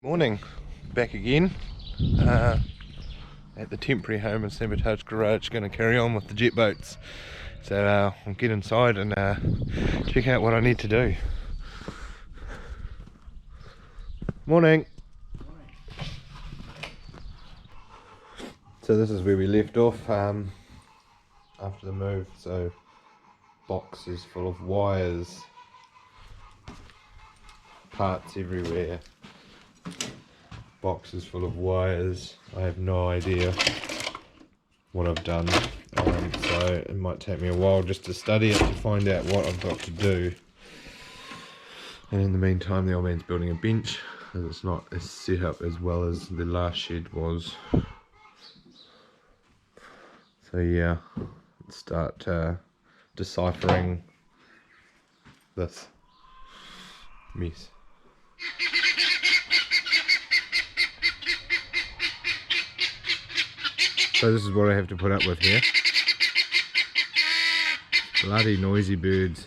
Morning, back again at the temporary home and sabotage garage. Going to carry on with the jet boats, so I'll get inside and check out what I need to do. Morning. So this is where we left off after the move. So boxes full of wires, parts everywhere. Boxes full of wires. I have no idea what I've done, so it might take me a while just to study it to find out what I've got to do. And in the meantime, the old man's building a bench because it's not as set up as well as the last shed was. So yeah, let's start deciphering this mess. So this is what I have to put up with here. Bloody noisy birds.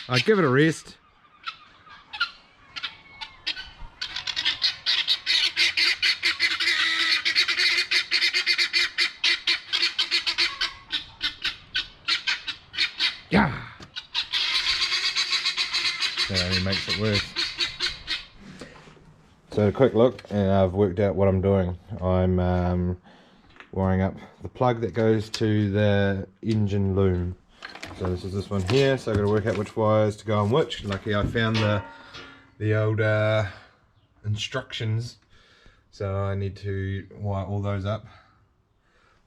I'll give it a rest. Yeah. That only makes it worse. So a quick look, and I've worked out what I'm doing. I'm wiring up the plug that goes to the engine loom. So this is this one here, so I've got to work out which wires to go on which. Lucky I found the old instructions, so I need to wire all those up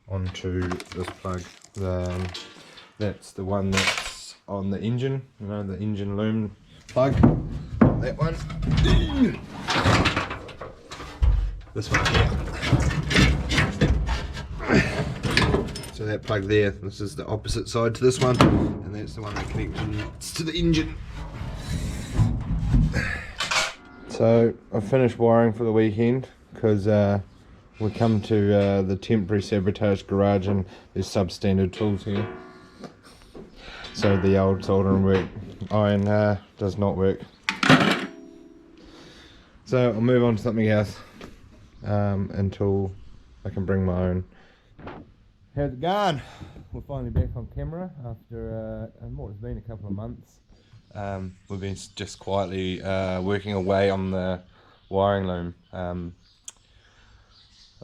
onto this plug. That's the one that's on the engine, you know, the engine loom plug. That one. This one here. So that plug there, this is the opposite side to this one, and that's the one that connects to the engine. So I've finished wiring for the weekend because we come to the temporary sabotage garage and there's substandard tools here. So the old soldering iron does not work. So I'll move on to something else until I can bring my own. How's it going? We're finally back on camera after what has been a couple of months. We've been just quietly working away on the wiring loom.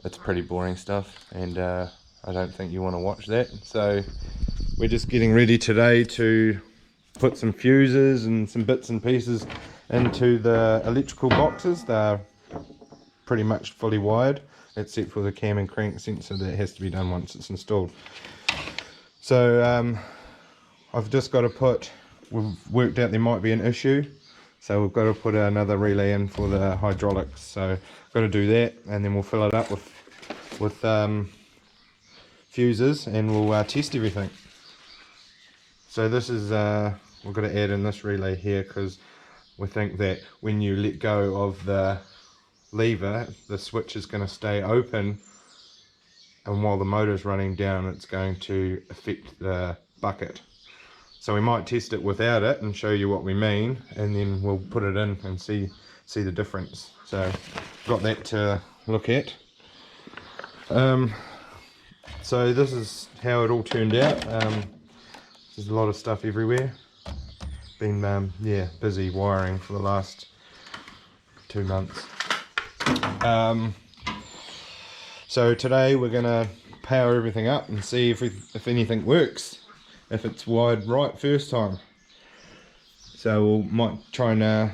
It's pretty boring stuff, and I don't think you want to watch that. So we're just getting ready today to put some fuses and some bits and pieces into the electrical boxes. They're pretty much fully wired, except for the cam and crank sensor that has to be done once it's installed. So I've just got to we've worked out there might be an issue, so we've got to put another relay in for the hydraulics. So I've got to do that, and then we'll fill it up with fuses, and we'll test everything. So this is we've got to add in this relay here because we think that when you let go of the lever, the switch is going to stay open, and while the motor's running down, it's going to affect the bucket. So we might test it without it and show you what we mean, and then we'll put it in and see the difference. So got that to look at. So this is how it all turned out. There's a lot of stuff everywhere. Been yeah, busy wiring for the last 2 months. So today we're gonna power everything up and see if anything works, if it's wired right first time. So we might try and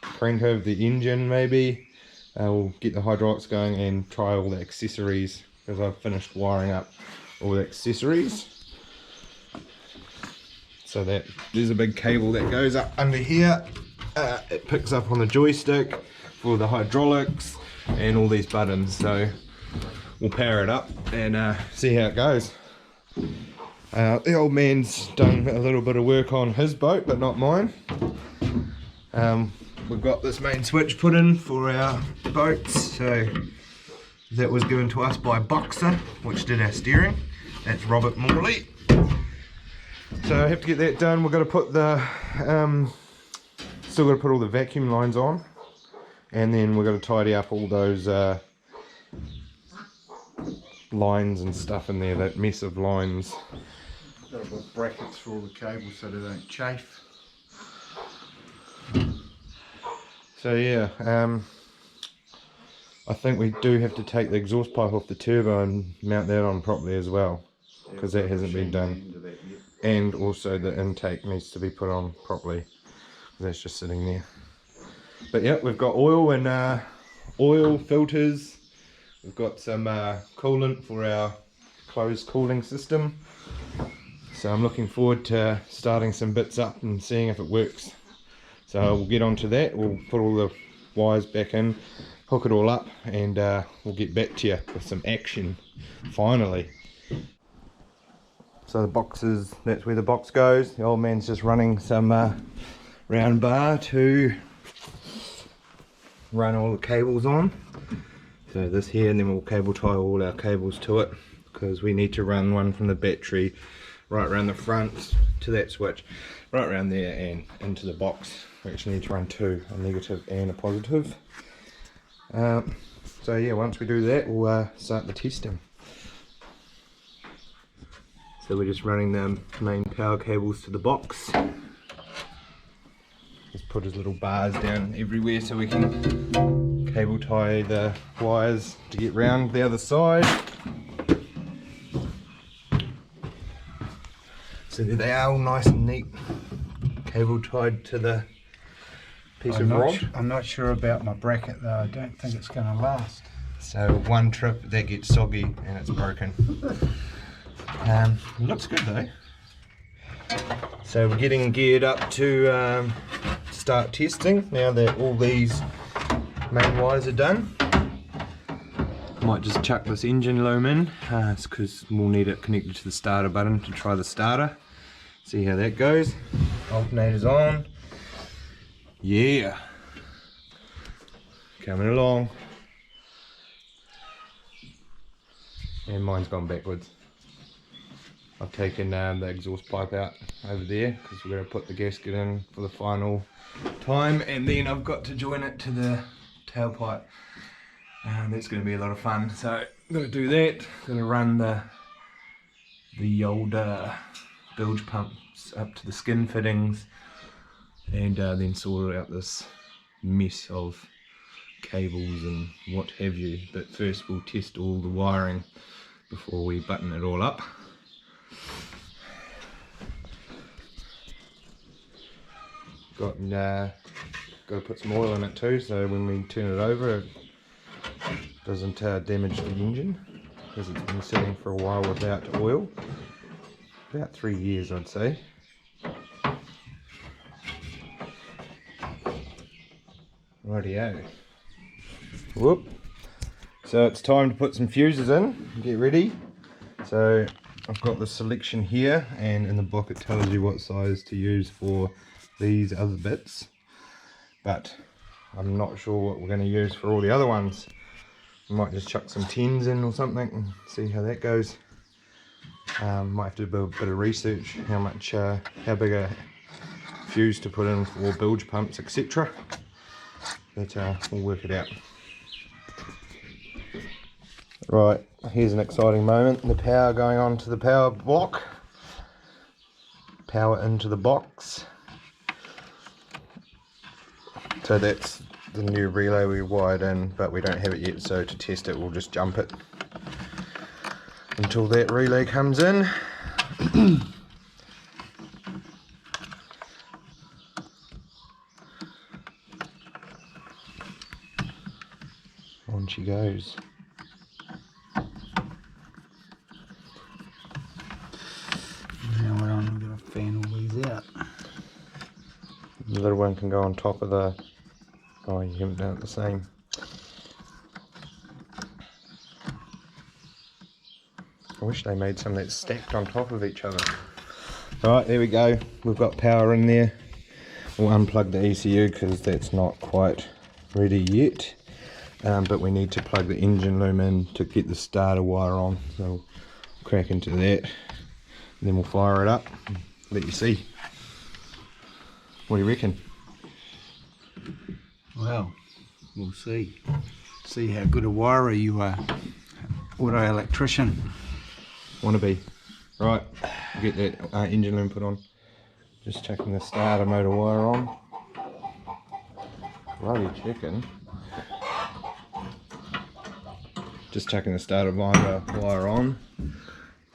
crank over the engine maybe. We'll get the hydraulics going and try all the accessories, because I've finished wiring up all the accessories. So that there's a big cable that goes up under here. It picks up on the joystick for the hydraulics and all these buttons. So we'll power it up and see how it goes. The old man's done a little bit of work on his boat, but not mine. We've got this main switch put in for our boats. So that was given to us by Boxer, which did our steering. That's Robert Morley. So I have to get that done. We've got to put the Still got to put all the vacuum lines on, and then we're going to tidy up all those lines and stuff in there, that mess of lines. Got to put brackets for all the cables so they don't chafe. So yeah, I think we do have to take the exhaust pipe off the turbo and mount that on properly as well, because that hasn't been done. And also the intake needs to be put on properly. That's just sitting there. But yeah, we've got oil and oil filters. We've got some coolant for our closed cooling system. So I'm looking forward to starting some bits up and seeing if it works. So we'll get onto that. We'll put all the wires back in, hook it all up, and we'll get back to you with some action finally. So the boxes, that's where the box goes. The old man's just running some round bar to run all the cables on. So this here, and then we'll cable tie all our cables to it, because we need to run one from the battery right around the front to that switch, right around there and into the box. We actually need to run two, a negative and a positive. So yeah, once we do that, we'll start the testing. So we're just running the main power cables to the box. Just put his little bars down everywhere so we can cable tie the wires to get round the other side. So there they are, all nice and neat, cable tied to the piece of rod. I'm not sure about my bracket though. I don't think it's going to last. So one trip that gets soggy and it's broken. It looks good though. So we're getting geared up to start testing now that all these main wires are done. Might just chuck this engine loom in, it's because we'll need it connected to the starter button to try the starter. See how that goes. Alternator's on. Yeah. Coming along. And mine's gone backwards. I've taken the exhaust pipe out over there because we're going to put the gasket in for the final time, and then I've got to join it to the tailpipe. That's going to be a lot of fun. So I'm going to do that. Going to run the old bilge pumps up to the skin fittings, and then sort out this mess of cables and what have you. But first we'll test all the wiring before we button it all up. Got to put some oil in it too, so when we turn it over it doesn't damage the engine, because it's been sitting for a while without oil. About 3 years I'd say. Rightio. Whoop. So it's time to put some fuses in. Get ready. So I've got the selection here, and in the book it tells you what size to use for these other bits, but I'm not sure what we're going to use for all the other ones. We might just chuck some 10s in or something and see how that goes. Might have to do a bit of research how big a fuse to put in for bilge pumps, etc. But we'll work it out. Right, here's an exciting moment. The power going on to the power block. Power into the box. So that's the new relay we wired in, but we don't have it yet, so to test it we'll just jump it until that relay comes in. On she goes. Now we're on, we're going to fan all these out. The little one can go on top of the... Oh, you haven't done it the same. I wish they made some that's stacked on top of each other. Right, there we go. We've got power in there. We'll unplug the ECU because that's not quite ready yet. But we need to plug the engine loom in to get the starter wire on. So we'll crack into that. And then we'll fire it up and let you see. What do you reckon? Well, we'll see. See how good a wirer you are. Auto electrician. Want to be. Right, get that engine loom put on. Just checking the starter motor wire on. Bloody chicken. Just checking the starter motor wire on.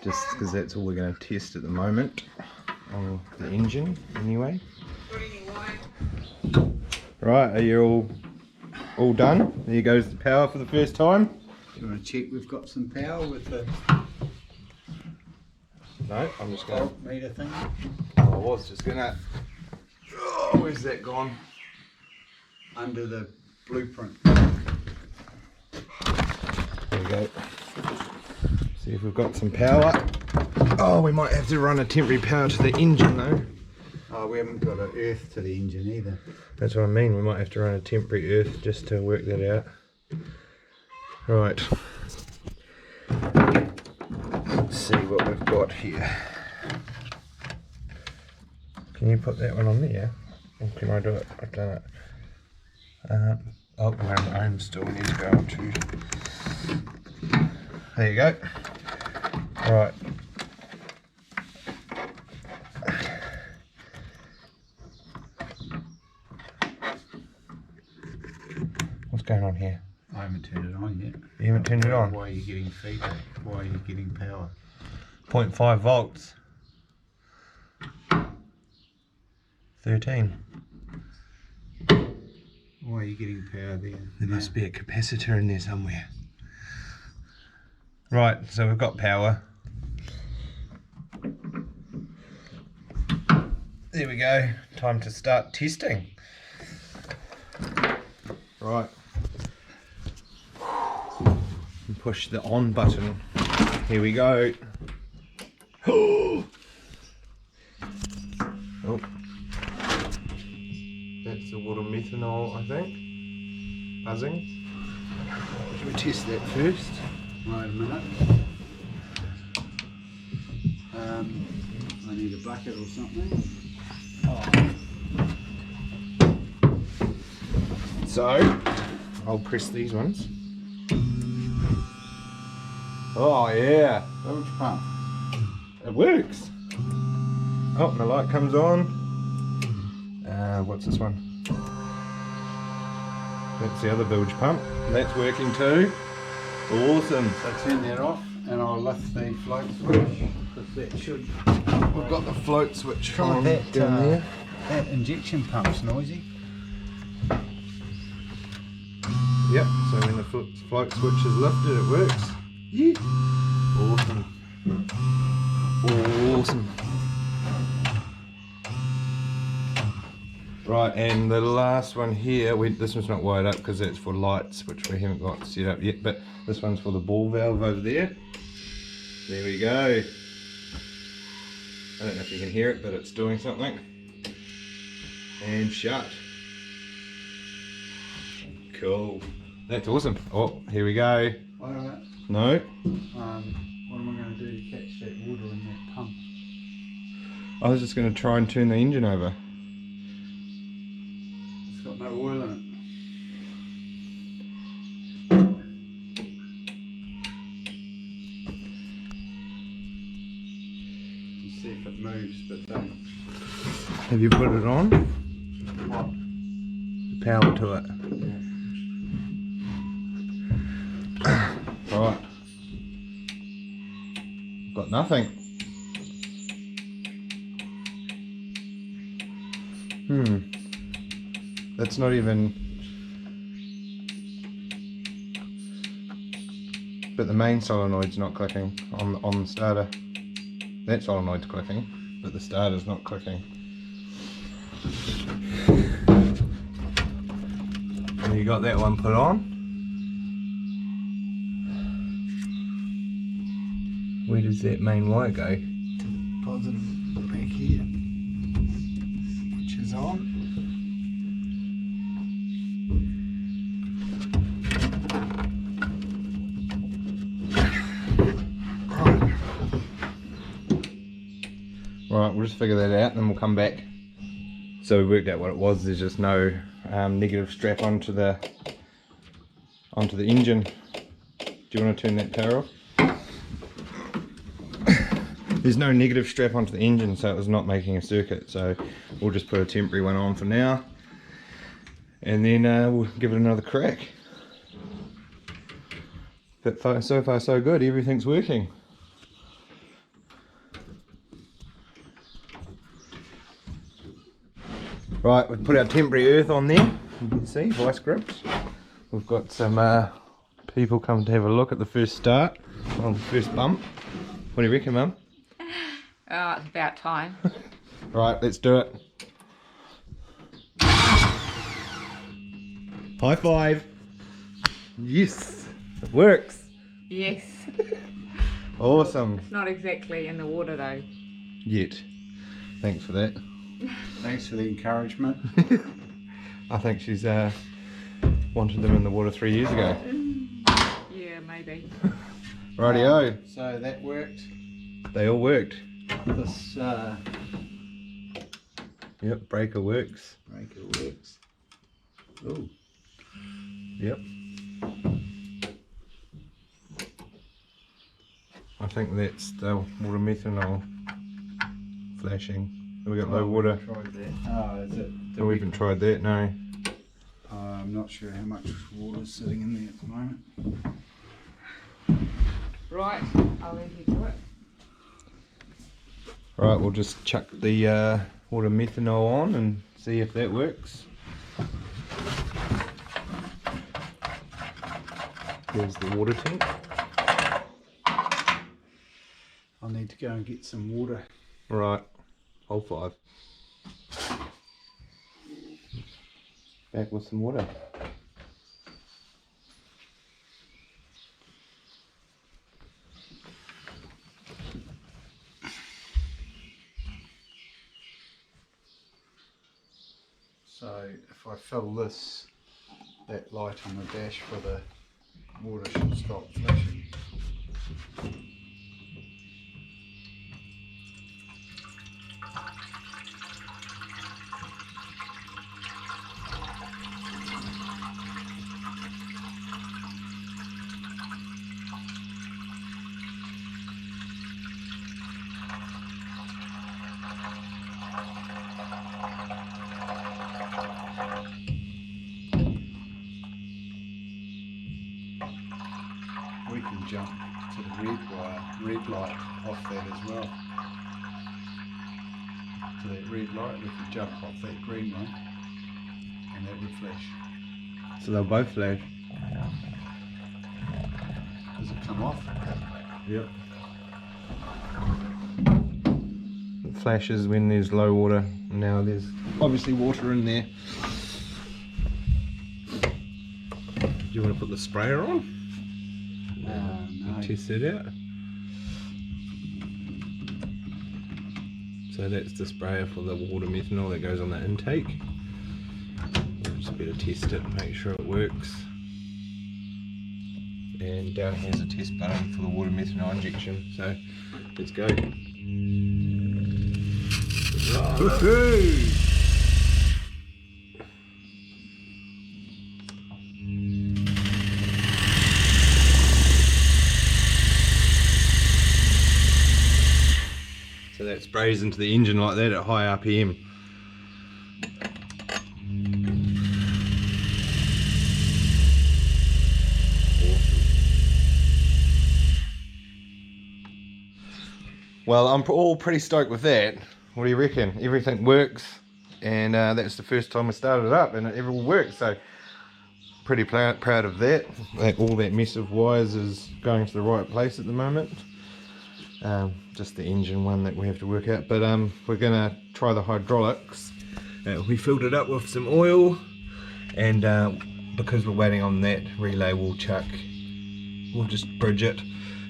Just because that's all we're going to test at the moment on the engine anyway. Right, are you all done? There goes the power for the first time. Do you want to check we've got some power with the No, I'm just going volt meter thing? I was just going to... Oh, where's that gone? Under the blueprint. There we go. See if we've got some power. Oh, we might have to run a temporary power to the engine though. Oh, we haven't got an earth to the engine either. That's what I mean, we might have to run a temporary earth just to work that out. Right. Let's see what we've got here. Can you put that one on there? Or can I do it? I've done it. Oh, we're on the ohm still, we need to go up to... There you go. Right. What's going on here? I haven't turned it on yet. You haven't turned it on? Why are you getting feedback? Why are you getting power? 0.5 volts. 13. Why are you getting power there? There must be a capacitor in there somewhere. Right, so we've got power. There we go. Time to start testing. Right. Push the on button. Here we go. Oh. That's the water methanol, I think. Buzzing. Should we test that first? Wait a minute. I need a bucket or something. Oh. So, I'll press these ones. Oh yeah, Bilge pump. it works. Oh, and the light comes on. What's this one? That's the other bilge pump. That's working too. Awesome. So turn that off and I'll lift the float switch. Because that should... We've got the float switch Some on of that, down there. that injection pump's noisy. Yep, so when the float switch is lifted, it works. Yeah. Awesome. Awesome. Right, and the last one here, this one's not wired up because it's for lights, which we haven't got set up yet, but this one's for the ball valve over there. There we go. I don't know if you can hear it, but it's doing something. And shut. Cool. That's awesome. Oh, here we go. Alright. No. What am I going to do to catch that water in that pump? I was just going to try and turn the engine over. It's got no oil in it. You see if it moves, but don't. Have you put it on? What? The power to it. Yeah. Right. Got nothing. That's not even... But the main solenoid's not clicking on the starter. That solenoid's clicking, but the starter's not clicking. And you got that one put on. Where does that main wire go? To the positive back here. Which is on. Right, we'll just figure that out and then we'll come back. So we worked out what it was. There's just no negative strap onto the engine. Do you want to turn that power off? There's no negative strap onto the engine, so it was not making a circuit. So we'll just put a temporary one on for now, and then we'll give it another crack. But so far so good. Everything's working. Right, we've put our temporary earth on there. You can see vice grips. We've got some people come to have a look at the first start, on the first bump. What do you reckon, Mum? It's about time. Right, let's do it. High five. Yes, it works. Yes. Awesome. Not exactly in the water though. Yet. Thanks for that. Thanks for the encouragement. I think she's wanted them in the water 3 years ago. Yeah, maybe. Rightio. So that worked. They all worked. This Yep, breaker works. breaker works. Oh, Yep. I think that's the water methanol flashing. Have we got low water? tried that. Oh, is it? No, we haven't tried that, no. I'm not sure how much water's sitting in there at the moment. Right, I'll leave you to it. Right, we'll just chuck the water methanol on and see if that works. There's the water tank. I'll need to go and get some water. Right, hold 5. Back with some water. So if I fill this, that light on the dash for the water should stop flashing. We can jump to the red light off that as well. To that red light, we can jump off that green one, and that would flash. So they'll both flash. Does it come off? Yep. It flashes when there's low water. Now there's obviously water in there. Do you want to put the sprayer on? No. Test it out. So that's the sprayer for the water methanol that goes on the intake. Just better test it and make sure it works. And down here's a test button for the water methanol injection. So let's go. Woohoo! So that sprays into the engine like that at high RPM. Well, I'm all pretty stoked with that. What do you reckon? Everything works, and that's the first time I started it up, and it all works. So pretty proud of that. All that mess of wires is going to the right place at the moment. Just the engine one that we have to work out, but we're gonna try the hydraulics. We filled it up with some oil, and because we're waiting on that relay, we'll just bridge it.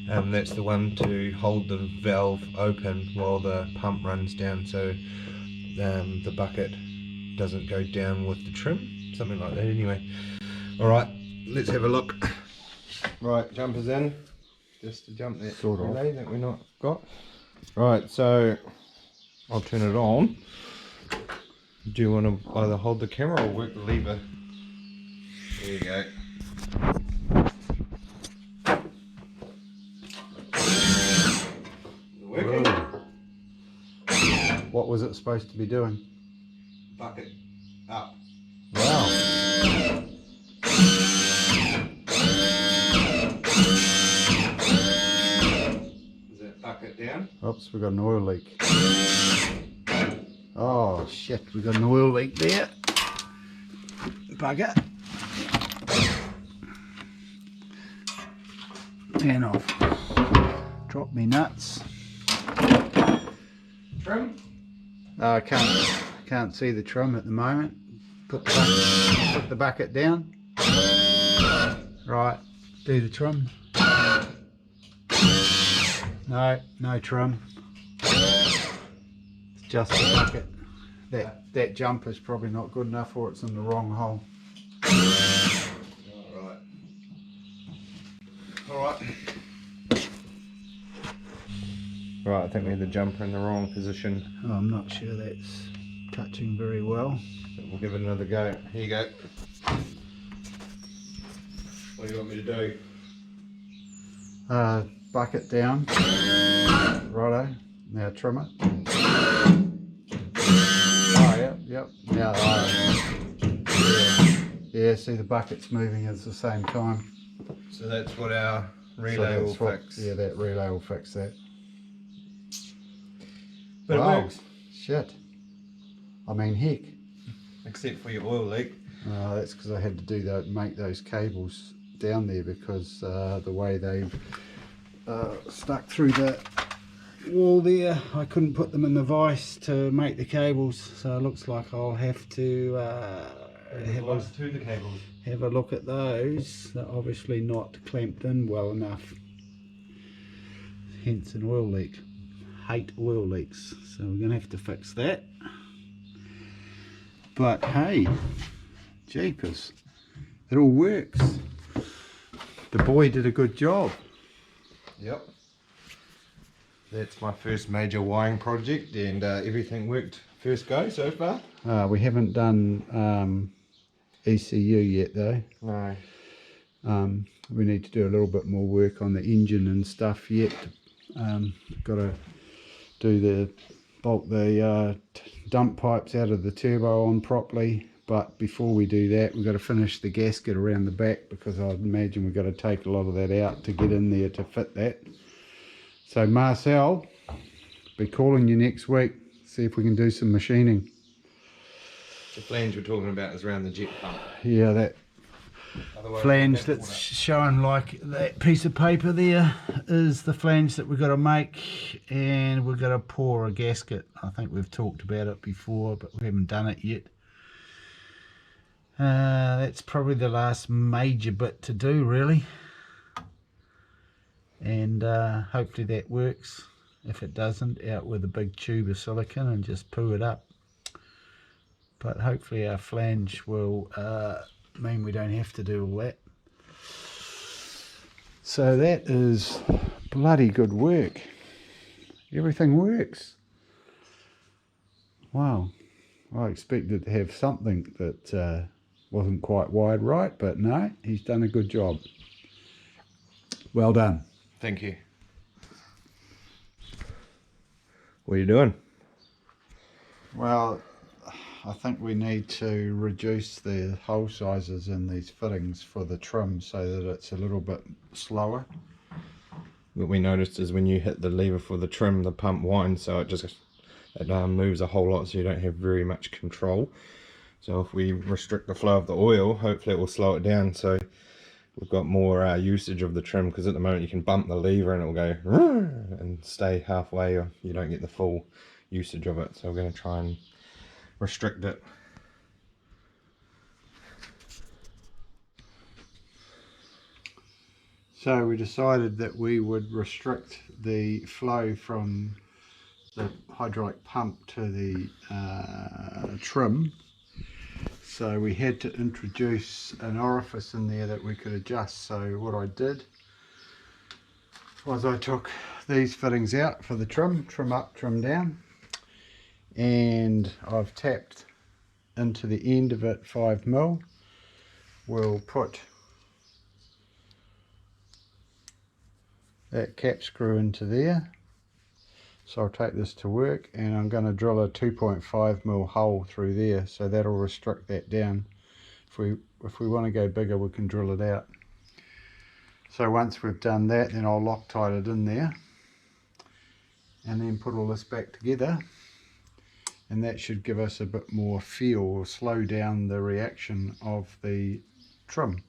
That's the one to hold the valve open while the pump runs down, so the bucket doesn't go down with the trim, something like that anyway. Alright, let's have a look. Right, jumpers in, just to jump that relay that we're not got. Right, so I'll turn it on. Do you want to either hold the camera or work the lever? There you go. Working. What was it supposed to be doing? Bucket up. Wow. Is that bucket down? Oops, we got an oil leak. Oh shit, we got an oil leak there. Bugger. And off. Drop me nuts. Trim? I can't see the trim at the moment. Put the bucket down. Right, do the trim. No trim. It's just the bucket. That jumper's probably not good enough, or it's in the wrong hole. Alright. Right, I think we had the jumper in the wrong position. Oh, I'm not sure that's touching very well. We'll give it another go. Here you go. What do you want me to do? Bucket down. Righto. Now trim it. Oh, yep. Now, yeah, see the bucket's moving at the same time. So that's what our relay will fix. Yeah, that relay will fix that. But wow. It works. Shit. I mean, heck. Except for your oil leak. That's because I had to do that, make those cables down there, because the way they've stuck through the wall there, I couldn't put them in the vise to make the cables, so it looks like I'll have to have a look at those. They're obviously not clamped in well enough, hence an oil leak. Hate oil leaks, so we're gonna have to fix that. But hey, jeepers, it all works. The boy did a good job. Yep. That's my first major wiring project, and everything worked first go so far. We haven't done ECU yet though. No. We need to do a little bit more work on the engine and stuff yet. Got to do bolt the dump pipes out of the turbo on properly, but before we do that we've got to finish the gasket around the back, because I'd imagine we've got to take a lot of that out to get in there to fit that. So Marcel, be calling you next week, see if we can do some machining. The flange we're talking about is around the jet pump. Yeah, that Otherwise flange that's showing like that piece of paper there is the flange that we've got to make, and we've got to pour a gasket. I think we've talked about it before, but we haven't done it yet. That's probably the last major bit to do really, and hopefully that works. If it doesn't, out with a big tube of silicone and just poo it up. But hopefully our flange will mean we don't have to do all that. So that is bloody good work. Everything works. Wow. I expected to have something that wasn't quite wired right, but no, he's done a good job. Well done. Thank you. What are you doing? Well, I think we need to reduce the hole sizes in these fittings for the trim so that it's a little bit slower. What we noticed is when you hit the lever for the trim, the pump winds, so it moves a whole lot, so you don't have very much control. So if we restrict the flow of the oil, hopefully it will slow it down, so we've got more usage of the trim, because at the moment you can bump the lever and it will go and stay halfway, or you don't get the full usage of it. So we're going to try and restrict it. So we decided that we would restrict the flow from the hydraulic pump to the trim. So we had to introduce an orifice in there that we could adjust. So what I did was I took these fittings out for the trim up, trim down, and I've tapped into the end of it 5mm. We'll put that cap screw into there. So I'll take this to work, and I'm going to drill a 2.5mm hole through there, so that'll restrict that down. If we want to go bigger, we can drill it out. So once we've done that, then I'll Loctite it in there and then put all this back together, and that should give us a bit more feel, or slow down the reaction of the trim,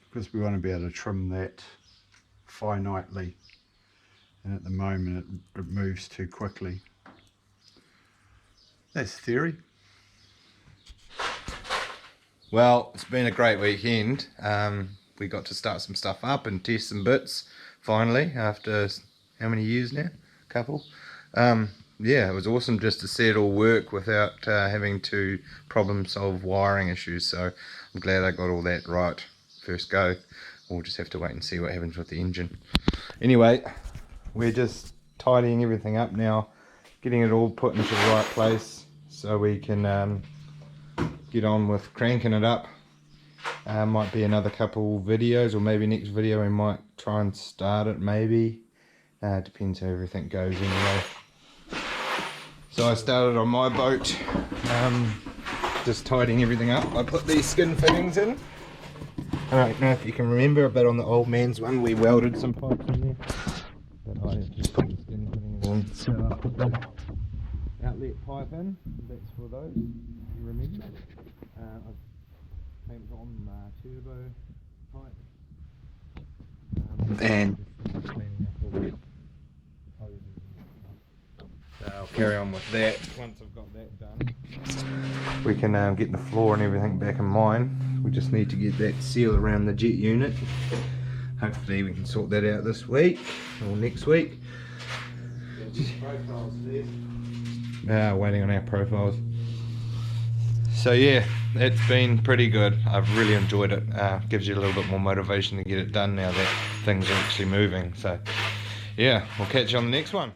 because we want to be able to trim that finitely, and at the moment it moves too quickly. That's theory. Well, it's been a great weekend. We got to start some stuff up and test some bits finally after how many years now? Couple. Yeah, it was awesome just to see it all work without having to problem solve wiring issues, so I'm glad I got all that right first go. We'll just have to wait and see what happens with the engine. Anyway, we're just tidying everything up now, getting it all put into the right place so we can get on with cranking it up. Might be another couple videos, or maybe next video we might try and start it, maybe. Depends how everything goes anyway. So I started on my boat, just tidying everything up. I put these skin fittings in. I don't know if you can remember, but on the old man's one we welded some pipes in there. But I just put the skin fittings in. So I put the outlet pipe in, that's for those, if you remember. I've clamped on turbo pipe. And cleaning up all the hoses and stuff. So I'll carry on with that. Once I've got that done, we can get the floor and everything back in line. We just need to get that seal around the jet unit. Hopefully we can sort that out this week or next week. Waiting on our profiles. So yeah, it's been pretty good. I've really enjoyed it. Gives you a little bit more motivation to get it done now that things are actually moving. So yeah, we'll catch you on the next one.